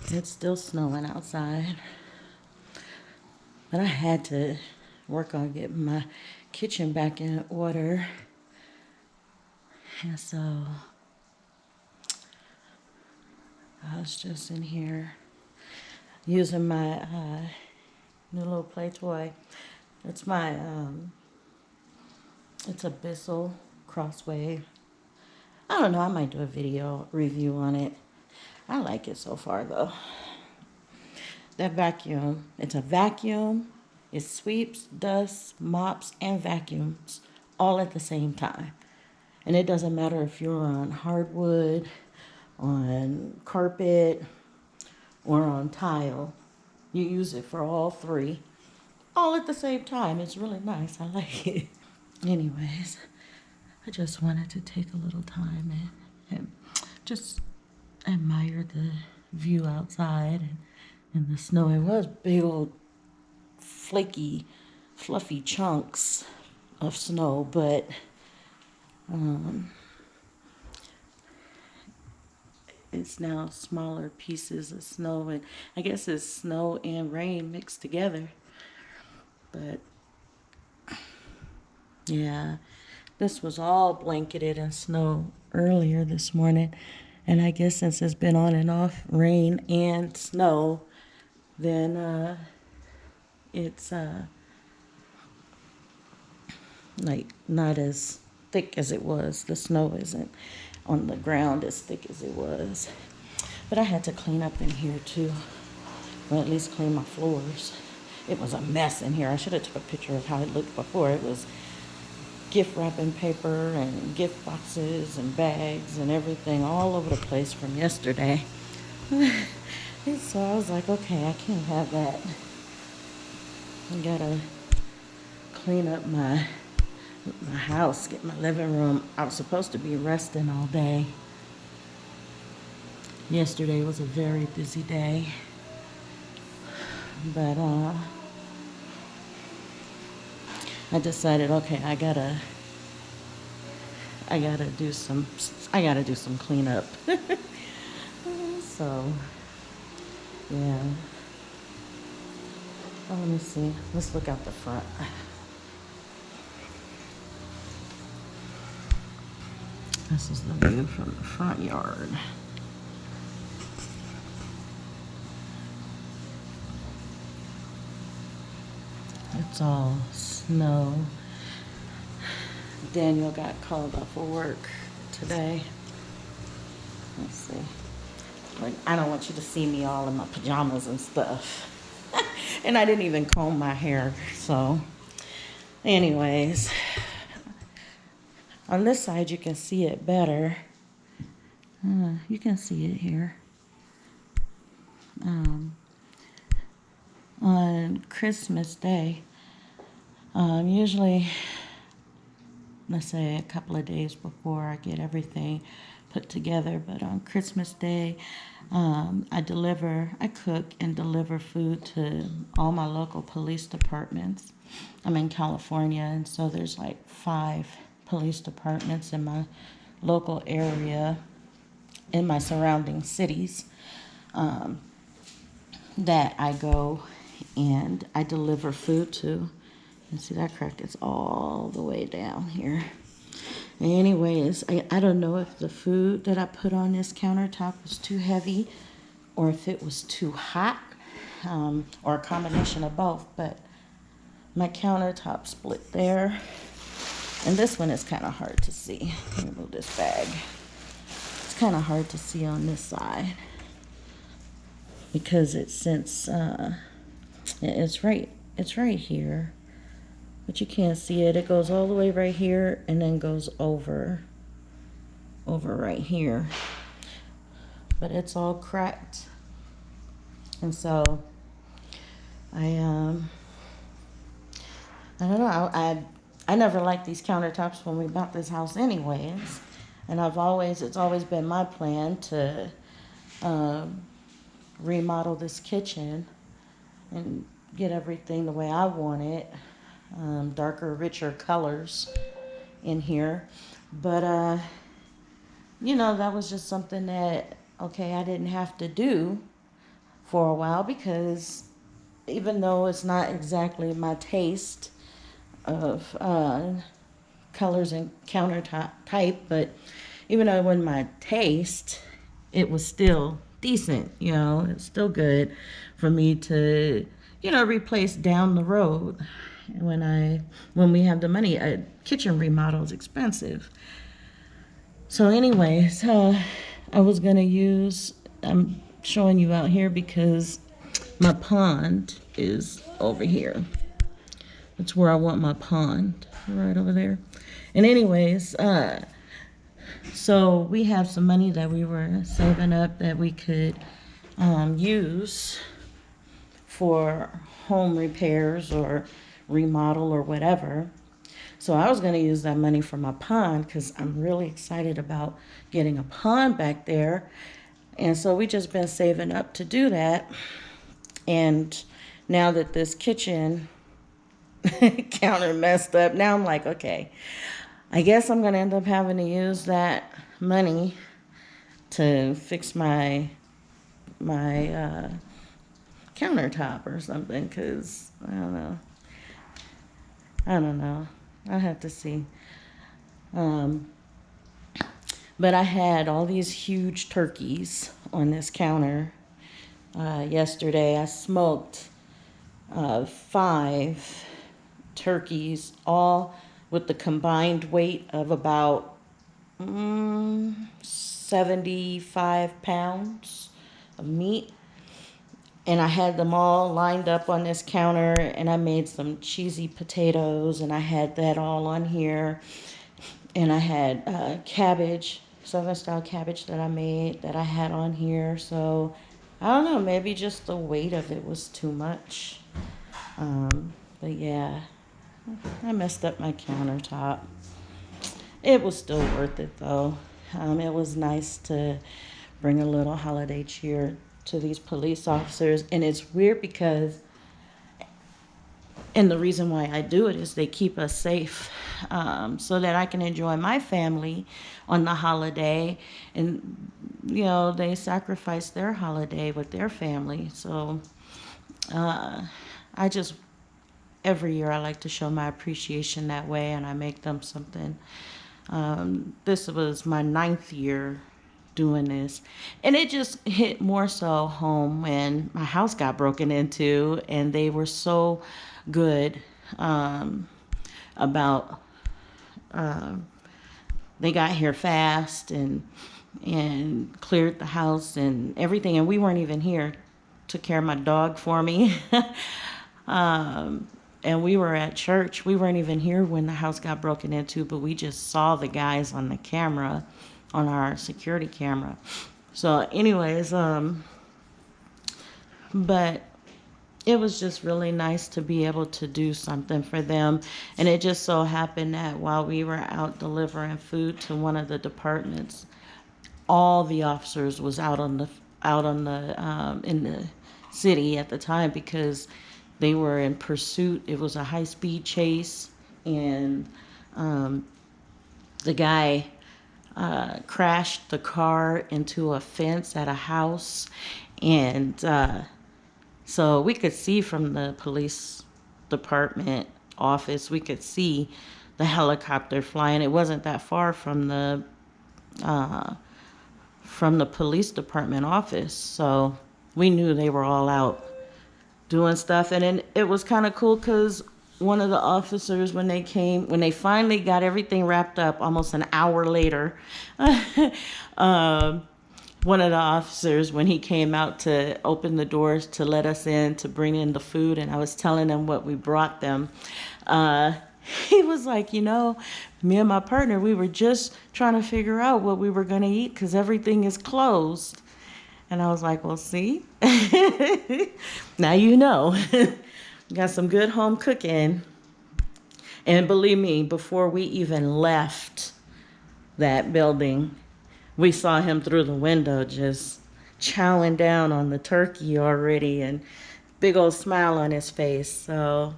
It's still snowing outside. But I had to work on getting my kitchen back in order. And so I was just in here using my new little play toy. It's my, it's a Bissell Crossway. I don't know, I might do a video review on it. I like it so far though. That vacuum, it's a vacuum. It sweeps, dusts, mops, and vacuums all at the same time. And it doesn't matter if you're on hardwood, on carpet, or on tile. You use it for all three, all at the same time. It's really nice. I like it. Anyways, I just wanted to take a little time and just admire the view outside and the snow. It was big old flaky, fluffy chunks of snow, but it's now smaller pieces of snow, and I guess it's snow and rain mixed together. But yeah, this was all blanketed in snow earlier this morning, and I guess since it's been on and off rain and snow, then it's like not as thick as it was. The snow isn't on the ground as thick as it was. But I had to clean up in here too, or at least clean my floors. It was a mess in here. I should have took a picture of how it looked before. It was gift wrapping paper and gift boxes and bags and everything all over the place from yesterday. So I was like, okay, I can't have that. I gotta clean up my house, get my living room. I was supposed to be resting all day. Yesterday was a very busy day. But I decided, okay, I gotta do some cleanup. So yeah. Oh, let me see. Let's look out the front. This is the view from the front yard. It's all snow. Daniel got called off of work today. Let's see. Like, I don't want you to see me all in my pajamas and stuff. And I didn't even comb my hair. So, anyways, on this side you can see it better. You can see it here. On Christmas Day, usually, let's say a couple of days before I get everything put together, but on Christmas Day, I cook and deliver food to all my local police departments. I'm in California, and so there's like 5 police departments in my local area, in my surrounding cities, that I go and I deliver food to. And see, that crack is all the way down here. Anyways, I don't know if the food that I put on this countertop was too heavy or if it was too hot, or a combination of both, but my countertop split there. And this one is kind of hard to see. Let me move this bag. It's kind of hard to see on this side because it's right here. But you can't see it. It goes all the way right here and then goes over right here. But it's all cracked. And so I don't know. I never liked these countertops when we bought this house anyways. And it's always been my plan to remodel this kitchen and get everything the way I want it. Darker, richer colors in here. But, that was just something that, okay, I didn't have to do, for a while because even though it's not exactly my taste of colors and countertop type, but even though it wasn't my taste, it was still decent, you know, it's still good for me to, you know, replace down the road when we have the money. A kitchen remodel is expensive. So anyways, I was gonna use, I'm showing you out here because my pond is over here. That's where I want my pond, right over there. And anyways, so we have some money that we were saving up that we could use for home repairs or remodel or whatever. So I was going to use that money for my pond because I'm really excited about getting a pond back there. And so we just been saving up to do that. And now that this kitchen counter messed up, now I'm like, okay, I guess I'm going to end up having to use that money to fix my countertop or something, because I don't know. I have to see. But I had all these huge turkeys on this counter yesterday. I smoked 5 turkeys, all with the combined weight of about 75 pounds of meat. And I had them all lined up on this counter, and I made some cheesy potatoes, and I had that all on here. And I had cabbage, Southern style cabbage that I made that I had on here. So I don't know, maybe just the weight of it was too much. But yeah, I messed up my countertop. It was still worth it though. It was nice to bring a little holiday cheer to these police officers. And it's weird because, and the reason why I do it is they keep us safe, so that I can enjoy my family on the holiday. And, you know, they sacrifice their holiday with their family. So every year I like to show my appreciation that way, and I make them something. This was my 9th year doing this, and it just hit more so home when my house got broken into, and they were so good about they got here fast and cleared the house and everything, and we weren't even here. Took care of my dog for me. And we were at church. We weren't even here when the house got broken into, but we just saw the guys on the camera, on our security camera. So anyways, but it was just really nice to be able to do something for them. And it just so happened that while we were out delivering food to one of the departments, all the officers was out on the in the city at the time because they were in pursuit. It was a high-speed chase, and the guy crashed the car into a fence at a house, and so we could see from the police department office, we could see the helicopter flying. It wasn't that far from the police department office, so we knew they were all out doing stuff. And then it was kind of cool because one of the officers, when they finally got everything wrapped up almost an hour later, one of the officers, when he came out to open the doors to let us in, to bring in the food, and I was telling them what we brought them, he was like, you know, me and my partner, we were just trying to figure out what we were going to eat because everything is closed. And I was like, well, see, now you know. Got some good home cooking. And believe me, before we even left that building, we saw him through the window just chowing down on the turkey already, and big old smile on his face. So,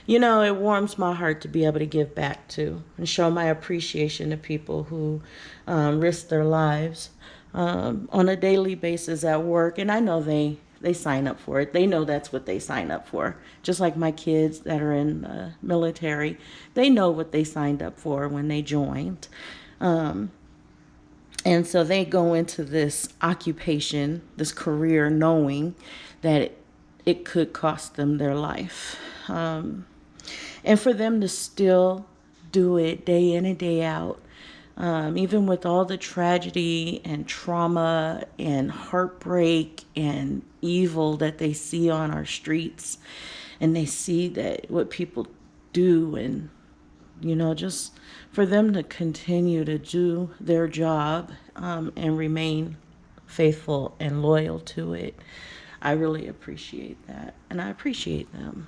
you know, it warms my heart to be able to give back to and show my appreciation to people who risk their lives on a daily basis at work, and I know they sign up for it. They know that's what they sign up for. Just like my kids that are in the military, they know what they signed up for when they joined. And so they go into this occupation, this career, knowing that it could cost them their life. And for them to still do it day in and day out, even with all the tragedy and trauma and heartbreak and evil that they see on our streets, and they see that what people do, and just for them to continue to do their job, and remain faithful and loyal to it, I really appreciate that, and I appreciate them.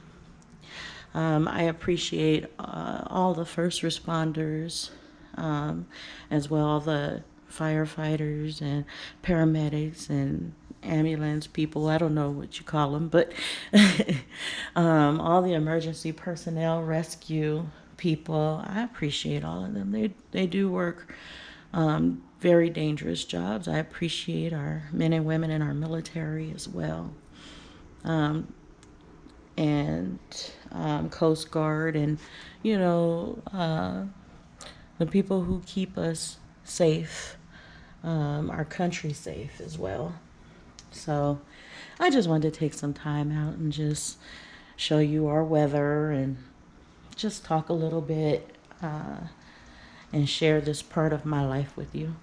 I appreciate all the first responders, as well the firefighters and paramedics and ambulance people. I don't know what you call them, but all the emergency personnel, rescue people. I appreciate all of them. They do work very dangerous jobs. I appreciate our men and women in our military as well. And Coast Guard, and the people who keep us safe, our country safe as well. So I just wanted to take some time out and just show you our weather and just talk a little bit, and share this part of my life with you.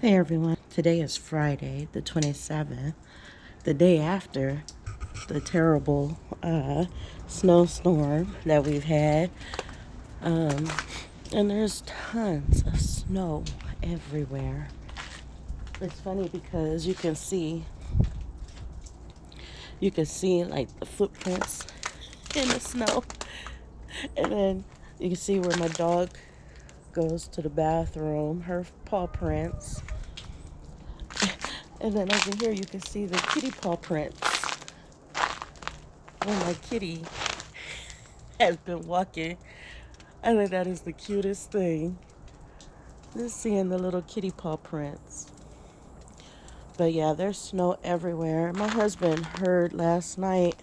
Hey everyone, today is Friday the 27th, the day after the terrible snowstorm that we've had. And there's tons of snow everywhere. It's funny because you can see like the footprints in the snow, and then you can see where my dog goes to the bathroom, her paw prints. And then over here you can see the kitty paw prints where my kitty has been walking. I think that is the cutest thing, just seeing the little kitty paw prints. But yeah, there's snow everywhere. My husband heard last night,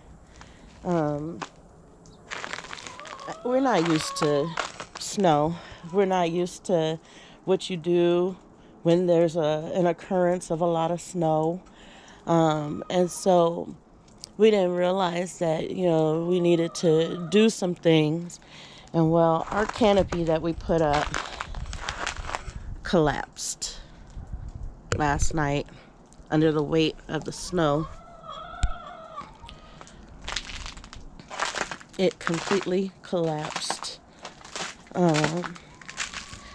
we're not used to snow. We're not used to what you do when there's an occurrence of a lot of snow. And so we didn't realize that, we needed to do some things. And well, our canopy that we put up collapsed last night under the weight of the snow. It completely collapsed. I'm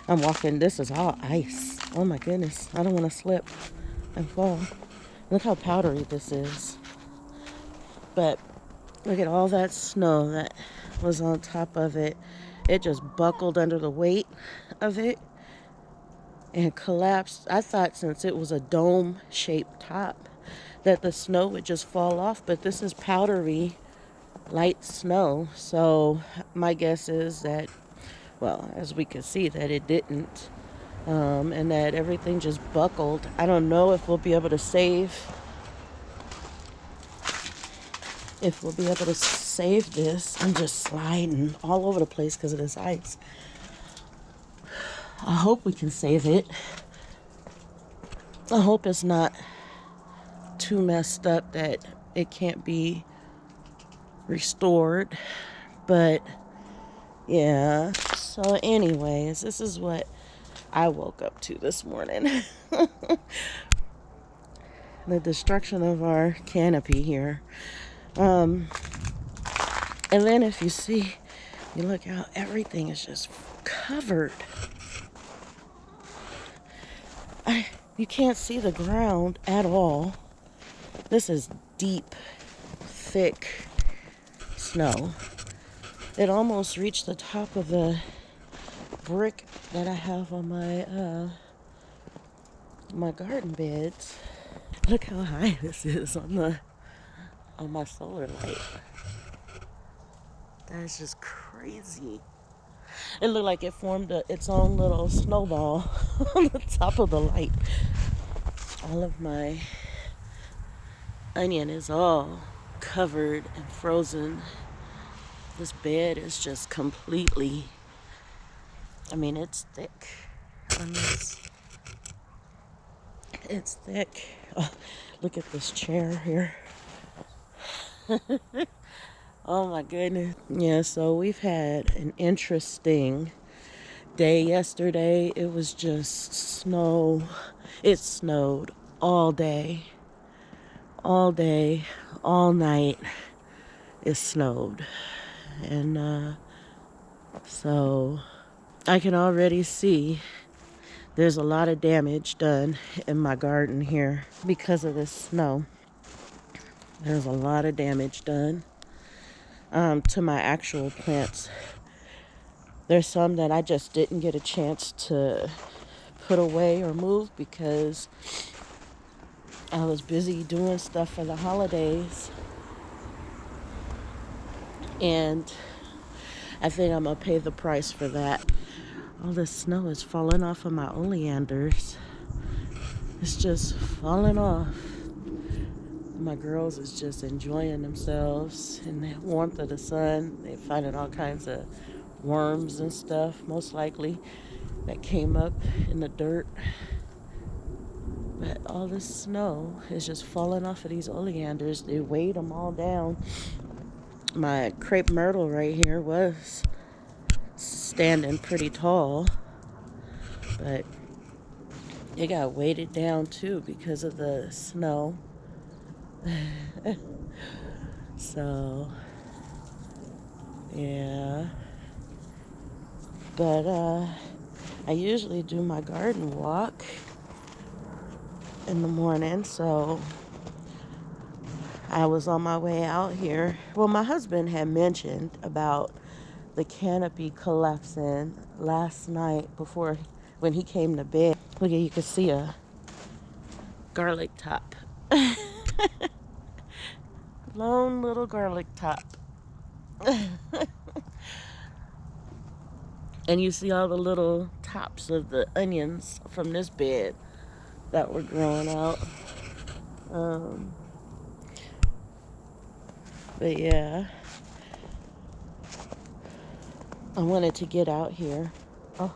walking, this is all ice. Oh my goodness, I don't want to slip and fall. Look how powdery this is. But look at all that snow that was on top of it. It just buckled under the weight of it and collapsed. I thought since it was a dome-shaped top that the snow would just fall off, but this is powdery, light snow. So my guess is that, well, as we can see, that it didn't, and that everything just buckled. I don't know if we'll be able to save this. I'm just sliding all over the place because of this ice. I hope we can save it. I hope it's not too messed up that it can't be restored. But yeah, so anyways, this is what I woke up to this morning. The destruction of our canopy here. And then if you see, you look out, everything is just covered. You can't see the ground at all. This is deep, thick snow. It almost reached the top of the brick that I have on my garden beds. Look how high this is on my solar light. That's just crazy. It looked like it formed its own little snowball on the top of the light. All of my onion is all covered and frozen. This bed is just completely, I mean, it's thick on this. It's thick. Oh, look at this chair here. Oh my goodness. Yeah, so we've had an interesting day yesterday. It was just snow. It snowed all day, all day, all night. It snowed. And so I can already see there's a lot of damage done in my garden here because of this snow. There's a lot of damage done to my actual plants. There's some that I just didn't get a chance to put away or move because I was busy doing stuff for the holidays. And I think I'm going to pay the price for that. All this snow is falling off of my oleanders. It's just falling off. My girls is just enjoying themselves in the warmth of the sun. They're finding all kinds of worms and stuff, most likely, that came up in the dirt. But all this snow is just falling off of these oleanders. They weighed them all down. My crepe myrtle right here was standing pretty tall, but it got weighted down too because of the snow. So yeah, but I usually do my garden walk in the morning, so I was on my way out here. Well, my husband had mentioned about the canopy collapsing last night before, when he came to bed. Look, you can see a garlic top. Lone little garlic top. And you see all the little tops of the onions from this bed that were growing out. But yeah, I wanted to get out here. Oh,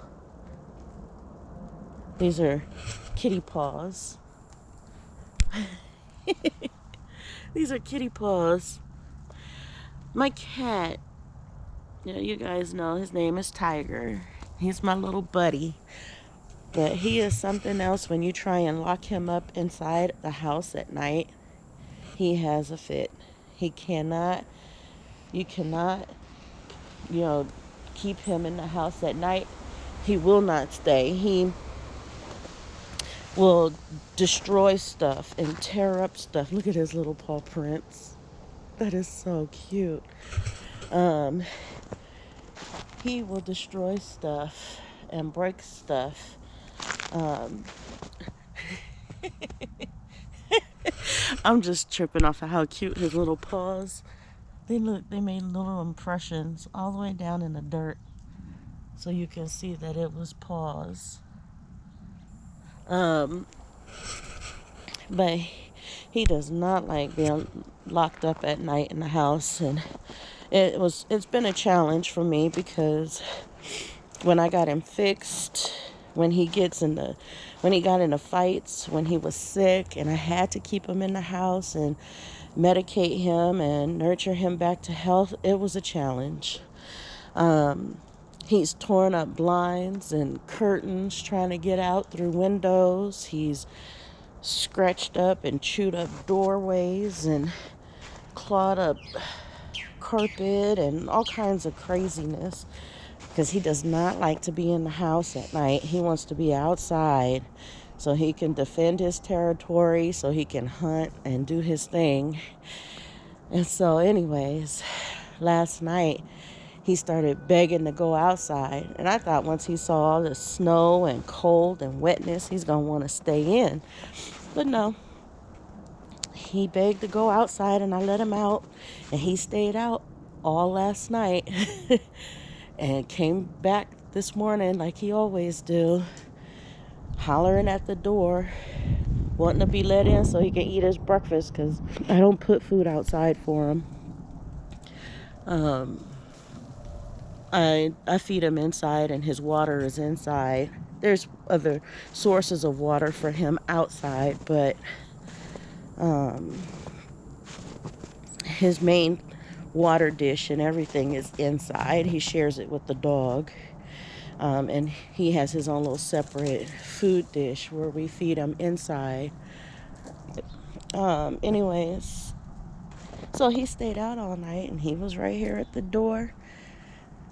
these are kitty paws. These are kitty paws. My cat, you guys know his name is Tiger. He's my little buddy. But he is something else. When you try and lock him up inside the house at night, he has a fit. You cannot, keep him in the house at night. He will not stay. He will destroy stuff and tear up stuff. Look at his little paw prints. That is so cute. He will destroy stuff and break stuff. I'm just tripping off of how cute his little paws. They made little impressions all the way down in the dirt, so you can see that it was paws. But he does not like being locked up at night in the house, and it's been a challenge for me because when I got him fixed, when he got into fights, when he was sick, and I had to keep him in the house and medicate him and nurture him back to health, it was a challenge. He's torn up blinds and curtains trying to get out through windows. He's scratched up and chewed up doorways and clawed up carpet and all kinds of craziness because he does not like to be in the house at night. He wants to be outside so he can defend his territory, so he can hunt and do his thing. And so anyways, last night he started begging to go outside, and I thought once he saw all the snow and cold and wetness, he's gonna want to stay in. But no, he begged to go outside, and I let him out, and he stayed out all last night and came back this morning like he always do, hollering at the door, wanting to be let in so he can eat his breakfast, because I don't put food outside for him. I feed him inside, and his water is inside. There's other sources of water for him outside, but his main water dish and everything is inside. He shares it with the dog. And he has his own little separate food dish where we feed him inside. Anyways, so he stayed out all night, and he was right here at the door.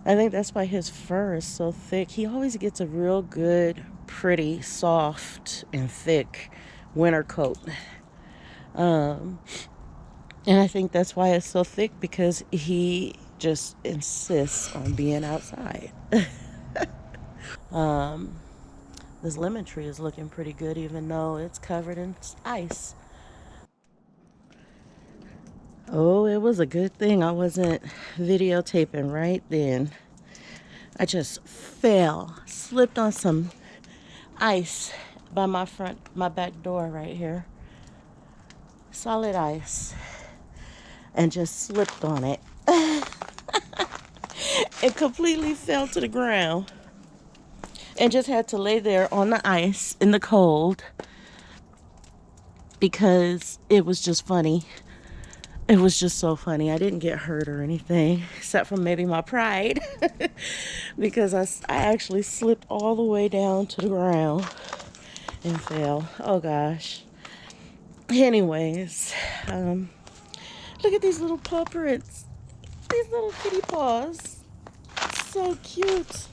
I think that's why his fur is so thick. He always gets a real good, pretty, soft, and thick winter coat. And I think that's why it's so thick, because he just insists on being outside. This lemon tree is looking pretty good, even though it's covered in ice. Oh, it was a good thing I wasn't videotaping right then. I just fell, slipped on some ice by my back door right here. Solid ice. And just slipped on it. It completely fell to the ground. And just had to lay there on the ice in the cold, because it was just funny. It was just so funny. I didn't get hurt or anything, except for maybe my pride, because I actually slipped all the way down to the ground and fell. Oh gosh. Anyways, look at these little paw prints. These little kitty paws. So cute.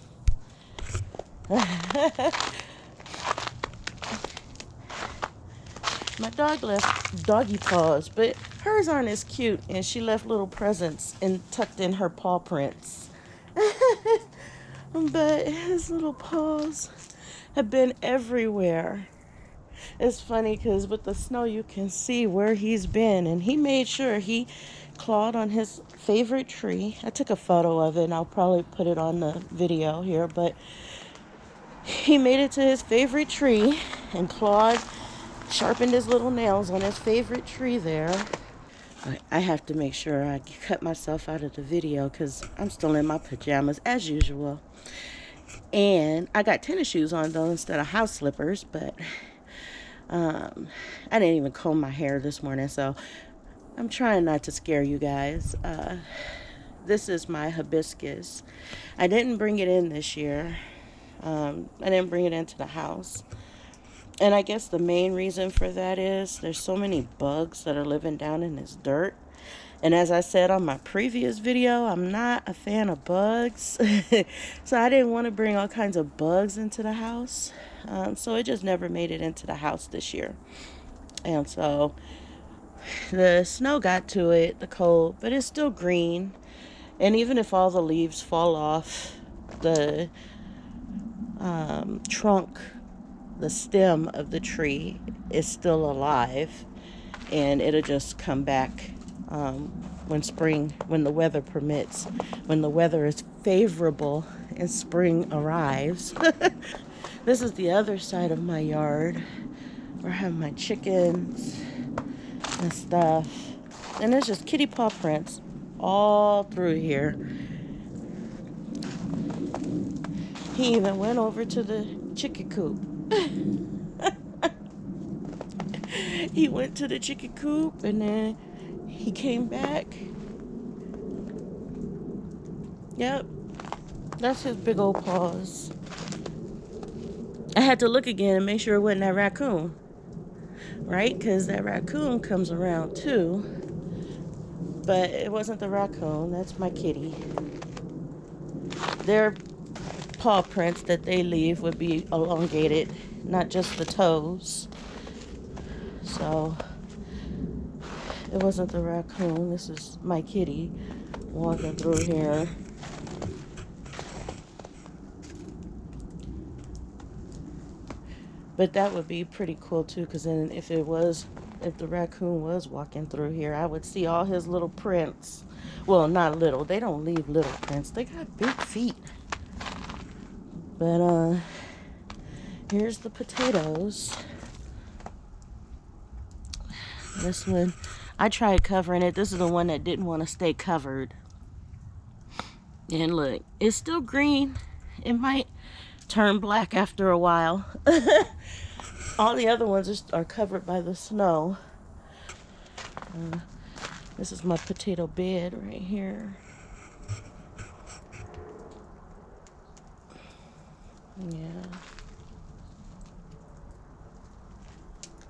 My dog left doggy paws, but hers aren't as cute, and she left little presents and tucked in her paw prints. But his little paws have been everywhere. It's funny because with the snow you can see where he's been, and he made sure he clawed on his favorite tree. I took a photo of it, and I'll probably put it on the video here, but he made it to his favorite tree and sharpened his little nails on his favorite tree there. I have to make sure I cut myself out of the video because I'm still in my pajamas as usual. And I got tennis shoes on though instead of house slippers, but I didn't even comb my hair this morning, so I'm trying not to scare you guys. This is my hibiscus. I didn't bring it in this year. I didn't bring it into the house. And I guess the main reason for that is there's so many bugs that are living down in this dirt. And as I said on my previous video, I'm not a fan of bugs. So I didn't want to bring all kinds of bugs into the house. So it just never made it into the house this year. And so the snow got to it, the cold, but it's still green. And even if all the leaves fall off, the trunk, the stem of the tree is still alive, and it'll just come back when the weather permits, when the weather is favorable and spring arrives. This is the other side of my yard where I have my chickens and stuff, and there's just kitty paw prints all through here. He even went over to the chicken coop. He went to the chicken coop, and then he came back. Yep, that's his big old paws. I had to look again and make sure it wasn't that raccoon, right? Because that raccoon comes around too. But it wasn't the raccoon. That's my kitty. Their paw prints that they leave would be elongated, not just the toes. So it wasn't the raccoon. This is my kitty walking through here. But that would be pretty cool too, because then if the raccoon was walking through here, I would see all his little prints Well, not little. They don't leave little prints. They got big feet. But here's the potatoes. This one, I tried covering it. This is the one that didn't want to stay covered. And look, it's still green. It might turn black after a while. All the other ones are covered by the snow. This is my potato bed right here. Yeah.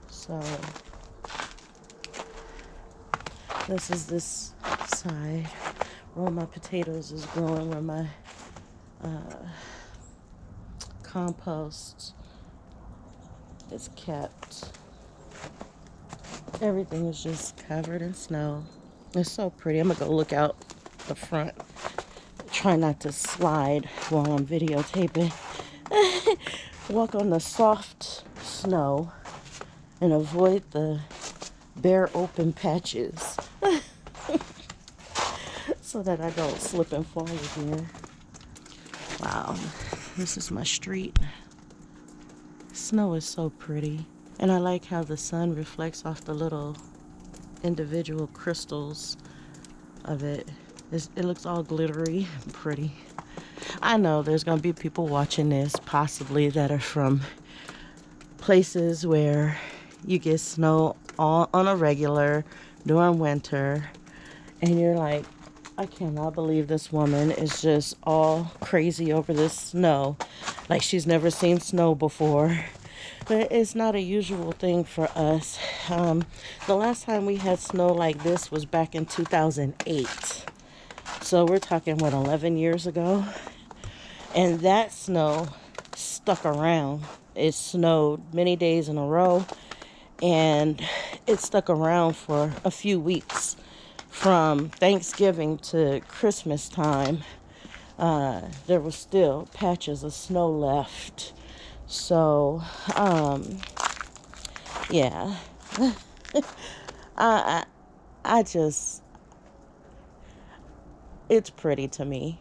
So this is this side where my potatoes is growing, where my compost is kept. Everything is just covered in snow. It's so pretty. I'm gonna go look out the front. Try not to slide while I'm videotaping. Walk on the soft snow and avoid the bare open patches so that I don't slip and fall again. Wow, this is my street. Snow is so pretty. And I like how the sun reflects off the little individual crystals of it. It looks all glittery and pretty. I know there's going to be people watching this possibly that are from places where you get snow on a regular during winter. And you're like, I cannot believe this woman is just all crazy over this snow. Like she's never seen snow before. But it's not a usual thing for us. The last time we had snow like this was back in 2008. So we're talking, what, 11 years ago? And that snow stuck around. It snowed many days in a row. And it stuck around for a few weeks. From Thanksgiving to Christmas time, there were still patches of snow left. So, yeah, I just, it's pretty to me.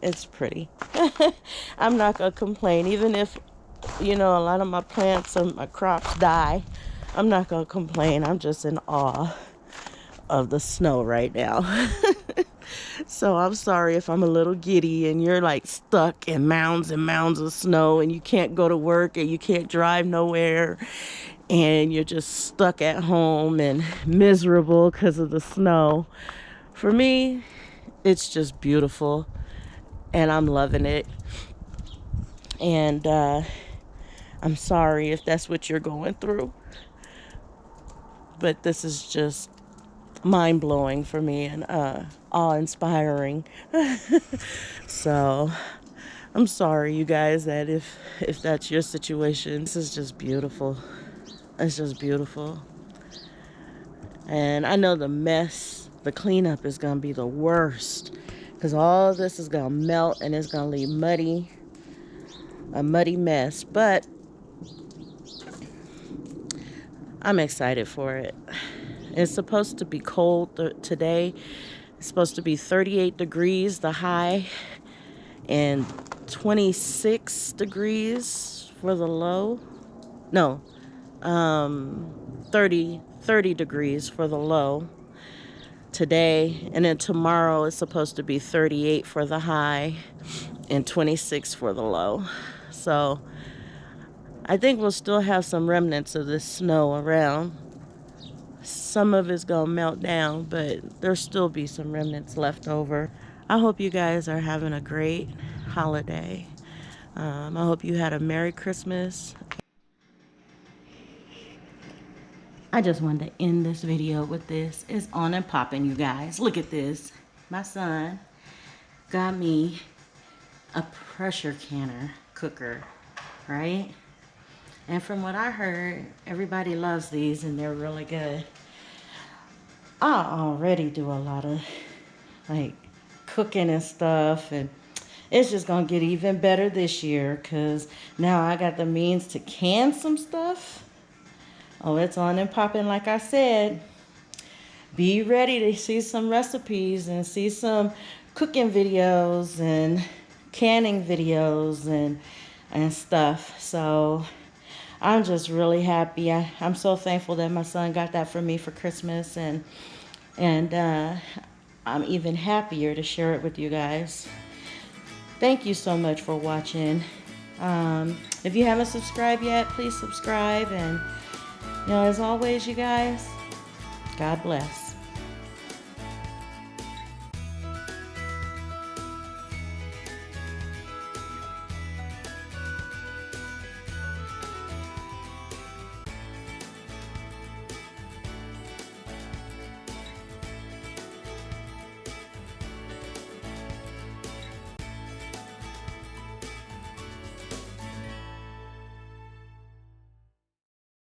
It's pretty. I'm not going to complain. Even if, a lot of my plants and my crops die, I'm not going to complain. I'm just in awe of the snow right now. So I'm sorry if I'm a little giddy and you're like stuck in mounds and mounds of snow and you can't go to work and you can't drive nowhere and you're just stuck at home and miserable because of the snow. For me, it's just beautiful and I'm loving it. And I'm sorry if that's what you're going through, but this is just mind-blowing for me and awe-inspiring. So I'm sorry, you guys, that if that's your situation. This is just beautiful. It's just beautiful. And I know the cleanup is gonna be the worst because all of this is gonna melt and it's gonna leave a muddy mess, but I'm excited for it. It's supposed to be cold today. It's supposed to be 38 degrees, the high, and 26 degrees for the low. No, 30 degrees for the low today. And then tomorrow it's supposed to be 38 for the high and 26 for the low. So I think we'll still have some remnants of this snow around. Some of it's gonna melt down, but there'll still be some remnants left over. I hope you guys are having a great holiday. I hope you had a Merry Christmas. I just wanted to end this video with this. It's on and popping, you guys. Look at this. My son got me a pressure canner cooker, right? And from what I heard, everybody loves these and they're really good. I already do a lot of like cooking and stuff, and it's just gonna get even better this year because now I got the means to can some stuff. Oh, it's on and popping like I said. be ready to see some recipes and see some cooking videos and canning videos and stuff. So I'm just really happy. I'm so thankful that my son got that for me for Christmas, and I'm even happier to share it with you guys. Thank you so much for watching. If you haven't subscribed yet, please subscribe. And as always, you guys, God bless.